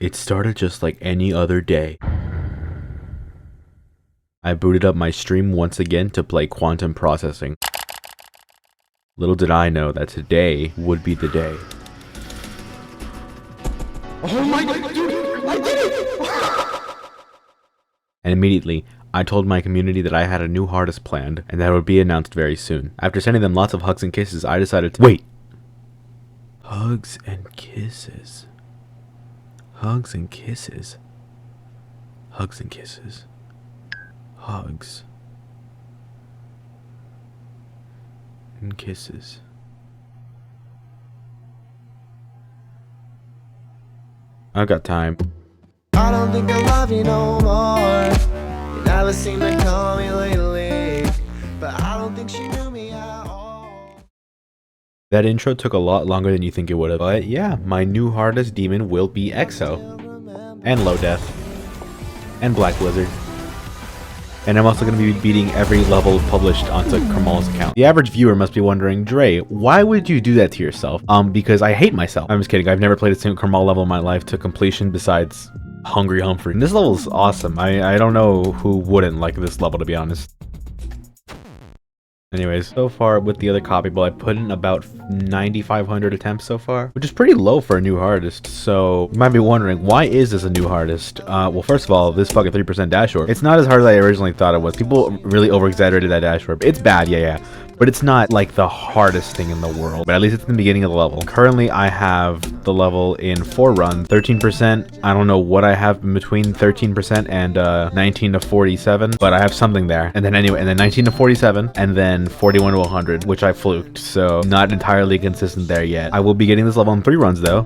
It started just like any other day. I booted up my stream once again to play quantum processing. Little did I know that today would be the day. Oh my god, dude! I did it! And immediately, I told my community that I had a new hardest planned, and that it would be announced very soon. After sending them lots of hugs and kisses, I decided to— wait! Hugs and kisses. Hugs and kisses. Hugs and kisses. Hugs. And kisses. I've got time. I don't think I love you no more. You never seem to call me lately, but I don't think she knew me at all. That intro took a lot longer than you think it would have, but yeah, my new hardest demon will be Exo, and Low Death, and Black Blizzard. And I'm also going to be beating every level published onto Kermal's account. The average viewer must be wondering, Dre, why would you do that to yourself? Because I hate myself. I'm just kidding. I've never played a single Kermal level in my life to completion besides Hungry Humphrey. And this level is awesome. I don't know who wouldn't like this level, to be honest. Anyways, so far with the other copy build, I put in about 9,500 attempts so far, which is pretty low for a new hardest. So you might be wondering, why is this a new hardest? Well, first of all, this fucking 3% dash orb. It's not as hard as I originally thought it was. People really over-exaggerated that dash orb. It's bad, yeah. But it's not like the hardest thing in the world. But at least it's in the beginning of the level. Currently, I have the level in 4 runs, 13%. I don't know what I have in between 13% and 19 to 47, but I have something there. And then anyway, and then 19 to 47, and then 41 to 100, which I fluked. So not entirely consistent there yet. I will be getting this level in 3 runs though,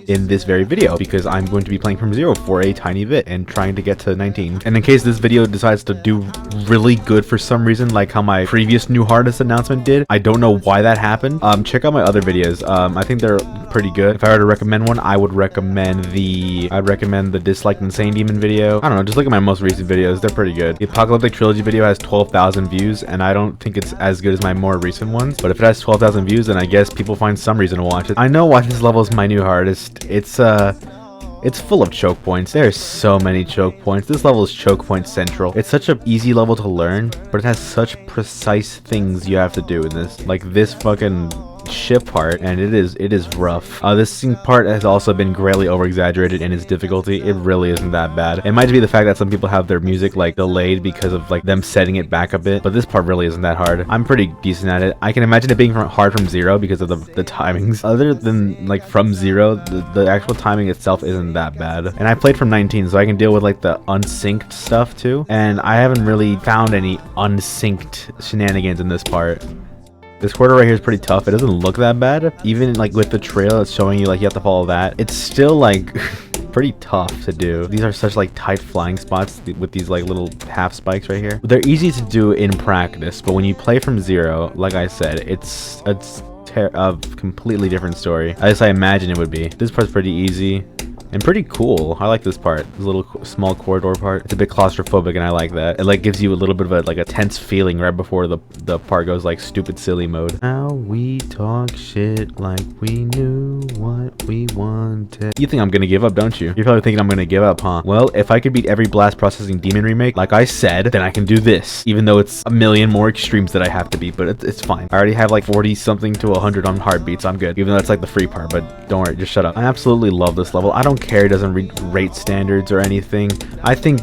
in this very video, because I'm going to be playing from 0 for a tiny bit and trying to get to 19. And in case this video decides to do really good for some reason, like how my previous new hardest announcement did, I don't know why that happened. Check out my other videos. I think they're pretty good. If I were to recommend one, I would recommend the Disliked Insane Demon video. I don't know, just look at my most recent videos. They're pretty good. The Apocalyptic Trilogy video has 12,000 views, and I don't think it's as good as my more recent ones. But if it has 12,000 views, then I guess people find some reason to watch it. I know why this level is my new hardest. It's full of choke points. There's so many choke points. This level is choke point central. It's such an easy level to learn, but it has such precise things you have to do in this. Like this fucking ship part, and it is rough. This part has also been greatly over exaggerated in its difficulty. It really isn't that bad. It might be the fact that some people have their music like delayed because of like them setting it back a bit, but this part really isn't that hard. I'm pretty decent at it. I can imagine it being hard from 0 because of the timings. Other than like from 0, the actual timing itself isn't that bad. And I played from 19, so I can deal with like the unsynced stuff too, and I haven't really found any unsynced shenanigans in this part. This quarter right here is pretty tough. It doesn't look that bad. Even like with the trail, it's showing you like you have to follow that. It's still like pretty tough to do. These are such like tight flying spots with these like little half spikes right here. They're easy to do in practice, but when you play from 0, like I said, it's a completely different story, as I imagine it would be. This part's pretty easy and pretty cool. I like this part, this little small corridor part. It's a bit claustrophobic, and I like that. It like gives you a little bit of a tense feeling right before the part goes like stupid silly mode. Now we talk shit like we knew what we wanted. You think I'm gonna give up, don't you? You're probably thinking I'm gonna give up, huh? Well, if I could beat every Blast Processing Demon remake, like I said, then I can do this. Even though it's a million more extremes that I have to beat, but it's fine. I already have like 40 something to 100 on heartbeats. I'm good. Even though it's like the free part, but don't worry, just shut up. I absolutely love this level. I don't care it doesn't rate standards or anything. I think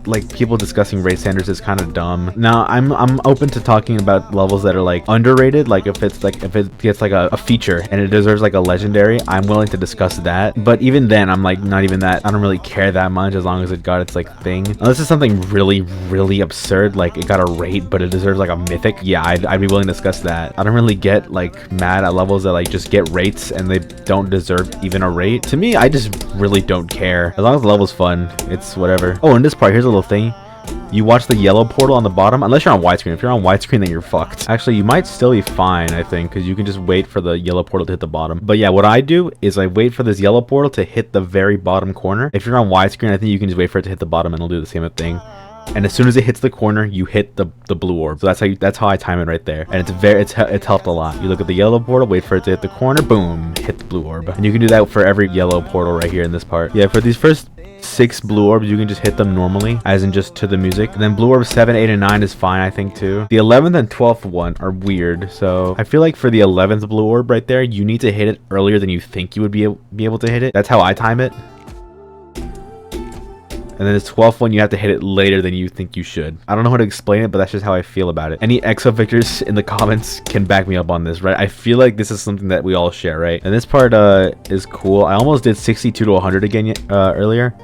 like people discussing rate standards is kind of dumb. Now I'm open to talking about levels that are like underrated, like if it gets like a feature and it deserves like a legendary, I'm willing to discuss that. But even then, I'm like not even that. I don't really care that much as long as it got its like thing. Unless it's something really absurd, like it got a rate but it deserves like a mythic, yeah, I'd be willing to discuss that. I don't really get like mad at levels that like just get rates and they don't deserve even a rate. To me, I just really don't care. As long as the level's fun, it's whatever. Oh, and this part, here's a little thing. You watch the yellow portal on the bottom, unless you're on widescreen. If you're on widescreen, then you're fucked. Actually, you might still be fine, I think, because you can just wait for the yellow portal to hit the bottom. But yeah, what I do is I wait for this yellow portal to hit the very bottom corner. If you're on widescreen, I think you can just wait for it to hit the bottom and it'll do the same thing. and as soon as it hits the corner, you hit the blue orb. So that's how I time it right there, and it's helped a lot. You look at the yellow portal, wait for it to hit the corner, boom, hit the blue orb, and you can do that for every yellow portal right here in this part. Yeah, for these first 6 blue orbs, you can just hit them normally, as in just to the music. And then blue orbs 7, 8, and 9 is fine, I think, too. The 11th and 12th one are weird, so I feel like for the 11th blue orb right there, you need to hit it earlier than you think you would be able to hit it. That's how I time it. And then the 12th one, you have to hit it later than you think you should. I don't know how to explain it, but that's just how I feel about it. Any EXO victors in the comments can back me up on this, right? I feel like this is something that we all share, right? And this part is cool. I almost did 62 to 100 again earlier.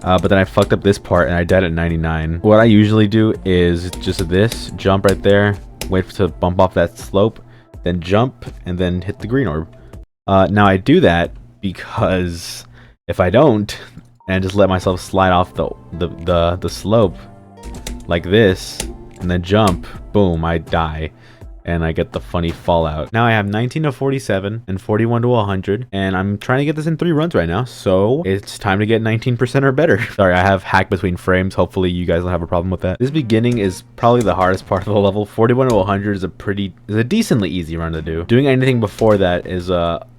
But then I fucked up this part and I died at 99. What I usually do is just this, jump right there, wait to bump off that slope, then jump, and then hit the green orb. Now I do that because if I don't, and just let myself slide off the slope like this, and then jump, boom, I die. And I get the funny fallout. Now I have 19 to 47 and 41 to 100, and I'm trying to get this in 3 runs right now, so it's time to get 19% or better. Sorry, I have hack between frames. Hopefully you guys don't have a problem with that. This beginning is probably the hardest part of the level. 41 to 100 is a decently easy run to do. Doing anything before that is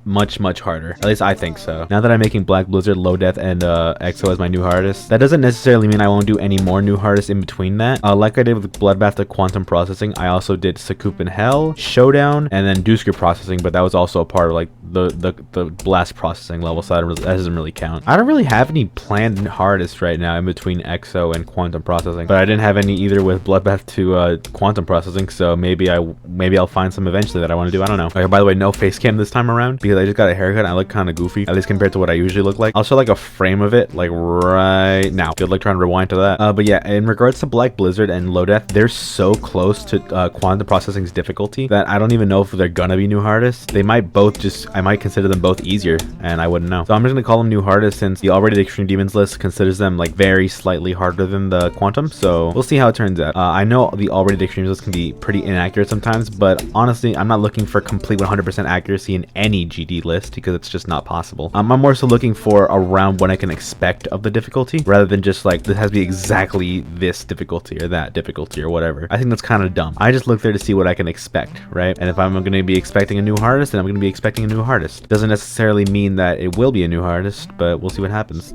much harder. At least I think so. Now that I'm making Black Blizzard, Low Death, and EXO as my new hardest, that doesn't necessarily mean I won't do any more new hardest in between that. Like I did with Bloodbath to Quantum Processing, I also did Sakup in Hell, Showdown, and then Duskur Processing, but that was also a part of like the Blast Processing level, so that doesn't really count. I don't really have any planned hardest right now in between EXO and Quantum Processing, but I didn't have any either with Bloodbath to Quantum Processing, so maybe I'll find some eventually that I want to do. I don't know. Okay, by the way, no face cam this time around because I just got a haircut and I look kind of goofy, at least compared to what I usually look like. I'll show like a frame of it like right now. Good luck trying to rewind to that. But yeah, in regards to Black Blizzard and Low Death, they're so close to Quantum Processing's difficulty that I don't even know if they're gonna be new hardest. They might both I might consider them both easier, and I wouldn't know. So I'm just gonna call them new hardest since the Already Extreme Demons list considers them like very slightly harder than the Quantum. So we'll see how it turns out. I know the Already Extreme list can be pretty inaccurate sometimes, but honestly, I'm not looking for complete 100% accuracy in any GD list because it's just not possible. I'm more so looking for around what I can expect of the difficulty rather than just like this has to be exactly this difficulty or that difficulty or whatever. I think that's kind of dumb. I just look there to see what I can expect, right? And if I'm going to be expecting a new hardest, then I'm going to be expecting a new hardest. Doesn't necessarily mean that it will be a new hardest, but we'll see what happens.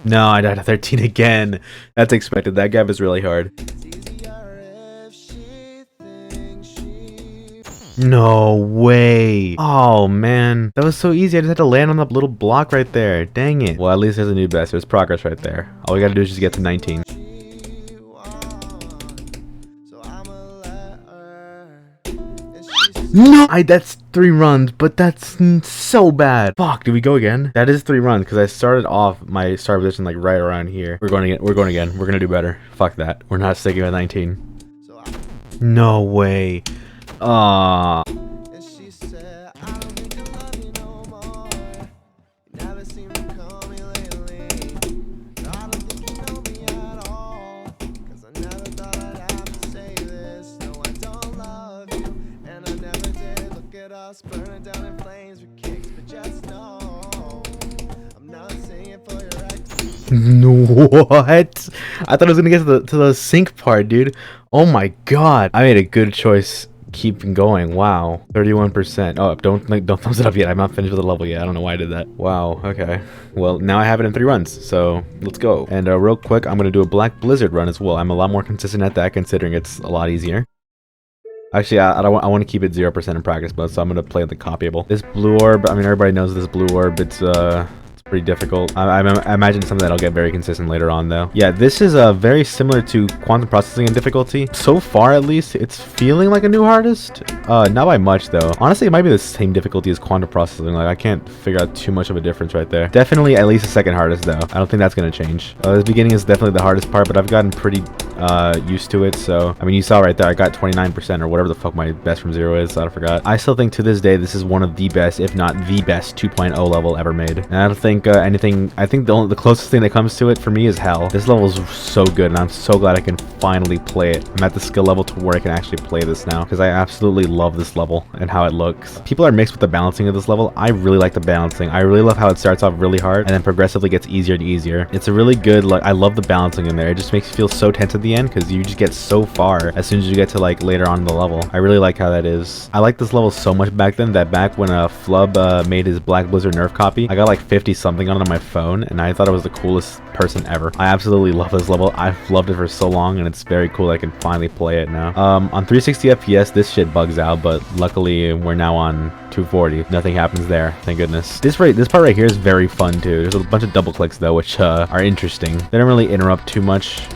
No, I died at 13 again. That's expected. That gap is really hard. No way. Oh man, that was so easy. I just had to land on that little block right there. Dang it. Well, at least there's a new best. There's progress right there. All we gotta do is just get to 19. No, that's 3 runs, but that's so bad. Fuck, do we go again? That is 3 runs because I started off my start position like right around here. We're going again. We're gonna do better. Fuck that. We're not sticking with 19. No way. Ah. Burning down in flames with kicks, but just know I'm not singing for your ex. What? I thought I was gonna get to the sync part, dude. Oh my god, I made a good choice. Keeping going. Wow, 31%. Oh, don't thumbs it up yet. I'm not finished with the level yet. I don't know why I did that. Wow. Okay. Well, now I have it in 3 runs, so let's go. And real quick, I'm gonna do a Black Blizzard run as well. I'm a lot more consistent at that, considering it's a lot easier. Actually, I want to keep it 0% in practice mode, so I'm gonna play the copyable. This blue orb. I mean, everybody knows this blue orb. It's pretty difficult. I imagine something that'll get very consistent later on though. Yeah, this is very similar to Quantum Processing in difficulty. So far at least, it's feeling like a new hardest. Not by much though. Honestly, it might be the same difficulty as Quantum Processing. Like I can't figure out too much of a difference right there. Definitely at least the second hardest though. I don't think that's gonna change. This beginning is definitely the hardest part, but I've gotten pretty used to it. So I mean, you saw right there, I got 29% or whatever the fuck my best from 0 is. I forgot. I still think to this day this is one of the best, if not the best 2.0 level ever made. And I don't think anything. I think the closest thing that comes to it for me is hell. This level is so good, and I'm so glad I can finally play it. I'm at the skill level to where I can actually play this now, because I absolutely love this level and how it looks. People are mixed with the balancing of this level. I really like the balancing. I really love how it starts off really hard and then progressively gets easier and easier. It's a really good, like, I love the balancing in there. It just makes you feel so tense at the end because you just get so far as soon as you get to like later on in the level. I really like how that is. I like this level so much back then that back when Flub made his Black Blizzard nerf copy, I got like 50 something on my phone, and I thought it was the coolest person ever. I absolutely love this level. I've loved it for so long, and it's very cool I can finally play it now. On 360 FPS, this shit bugs out, but luckily we're now on 240. Nothing happens there, thank goodness. This part right here is very fun too. There's a bunch of double clicks though, which are interesting. They don't really interrupt too much.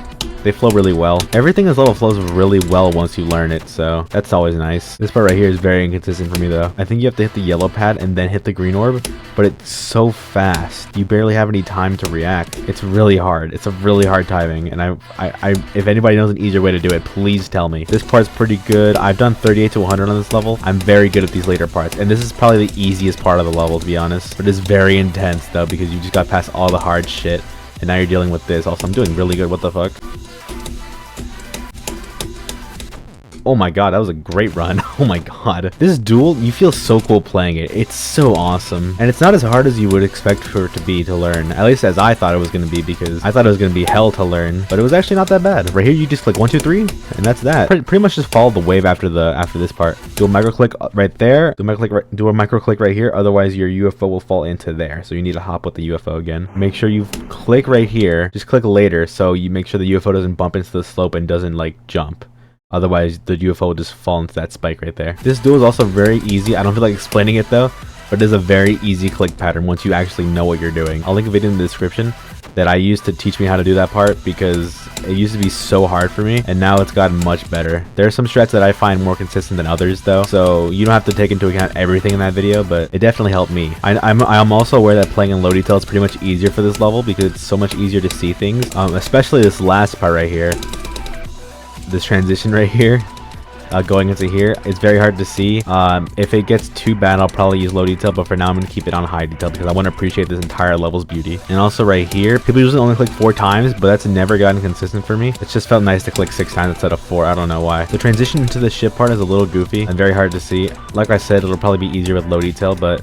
They flow really well. Everything in this level flows really well once you learn it, so that's always nice. This part right here is very inconsistent for me though. I think you have to hit the yellow pad and then hit the green orb, but it's so fast. You barely have any time to react. It's really hard. It's a really hard timing, and I if anybody knows an easier way to do it, please tell me. This part's pretty good. I've done 38 to 100 on this level. I'm very good at these later parts, and this is probably the easiest part of the level, to be honest. But it's very intense though, because you just got past all the hard shit, and now you're dealing with this. Also, I'm doing really good. What the fuck? Oh my god, that was a great run. Oh my god. This duel, you feel so cool playing it. It's so awesome. And it's not as hard as you would expect for it to be to learn. At least as I thought it was going to be, because I thought it was going to be hell to learn. But it was actually not that bad. Right here, you just click 1, 2, 3, and that's that. Pretty much just follow the wave after this part. Do a micro click right there. Do a micro click right here. Otherwise, your UFO will fall into there. So you need to hop with the UFO again. Make sure you click right here. Just click later, so you make sure the UFO doesn't bump into the slope and doesn't like jump. Otherwise, the UFO will just fall into that spike right there. This duel is also very easy. I don't feel like explaining it though, but it is a very easy click pattern once you actually know what you're doing. I'll link a video in the description that I used to teach me how to do that part, because it used to be so hard for me, and now it's gotten much better. There are some strats that I find more consistent than others though, so you don't have to take into account everything in that video, but it definitely helped me. I'm also aware that playing in low detail is pretty much easier for this level because it's so much easier to see things, especially this last part right here. This transition right here, going into here, it's very hard to see. If it gets too bad, I'll probably use low detail, but for now I'm going to keep it on high detail because I want to appreciate this entire level's beauty. And also right here, people usually only click 4 times, but that's never gotten consistent for me. It's just felt nice to click 6 times instead of 4. I don't know why. The transition into the ship part is a little goofy and very hard to see. Like I said, it'll probably be easier with low detail, but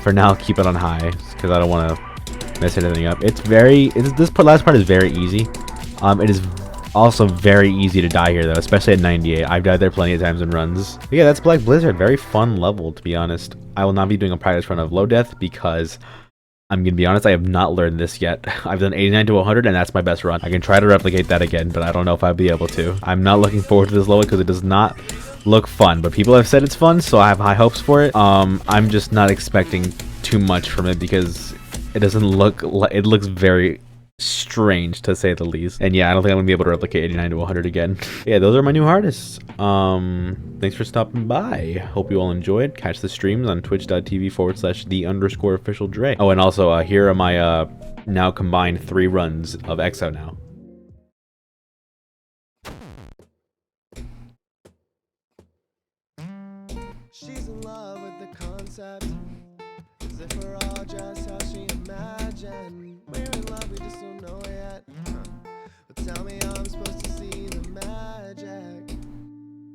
for now, I'll keep it on high because I don't want to mess anything up. This last part is very easy. It is also very easy to die here though, especially at 98. I've died there plenty of times in runs. But yeah, that's Black Blizzard. Very fun level, to be honest. I will not be doing a practice run of low death because I'm gonna be honest, I have not learned this yet. I've done 89 to 100 and that's my best run. I can try to replicate that again, but I don't know if I'll be able to. I'm not looking forward to this level because it does not look fun, but people have said it's fun, so I have high hopes for it. I'm just not expecting too much from it because it doesn't look like, it looks very strange to say the least. And yeah, I don't think I'm gonna be able to replicate 89 to 100 again. Yeah, those are my new artists. Thanks for stopping by. Hope you all enjoyed. Catch the streams on twitch.tv/the_official Dre. Oh, and also here are my now combined 3 runs of EXO now. She's in love with the concept, as if we're all just how she imagined. We're in love, we just don't know it yet. But tell me how I'm supposed to see the magic,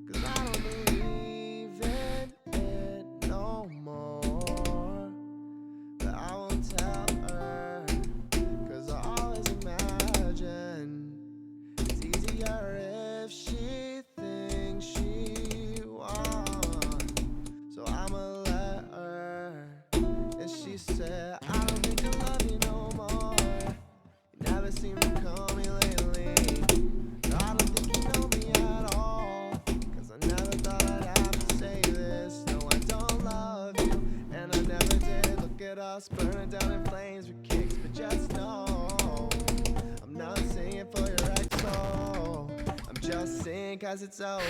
'cause I don't believe in it no more. But I won't tell her, 'cause I always imagine it's easier if she thinks she wants. So I'ma let her. And she said, I don't think I love you no more. You never seem to call me lately. I don't think you know me at all, 'cause I never thought I'd have to say this. No, I don't love you, and I never did. Look at us burning down in flames with kicks, but just know I'm not singing for your exo. I'm just singing 'cause it's over.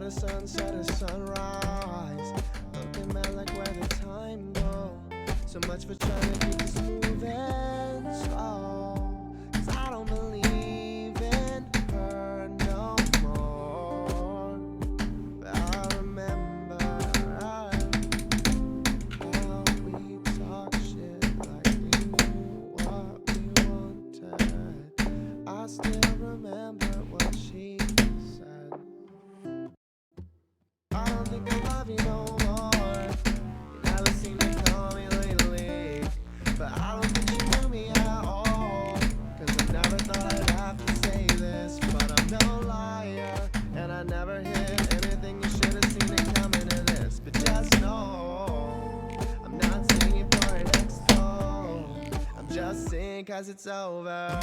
at a sunset or sunrise. Looking back like where the time go. So much for trying to keep this moving slow. 'Cause I don't believe in her no more. But I remember how we talk shit like we knew what we wanted. I still remember what she said. I don't think I love you no more. You never seem to call me lately. But I don't think you knew me at all. 'Cause I never thought I'd have to say this. But I'm no liar. And I never hid anything. You should have seen it coming to this. But just know I'm not singing for an ex-though. I'm just singing 'cause it's over.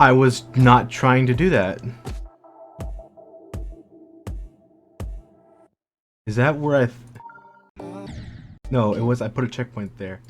I was not trying to do that. Is that where no, it was, I put a checkpoint there.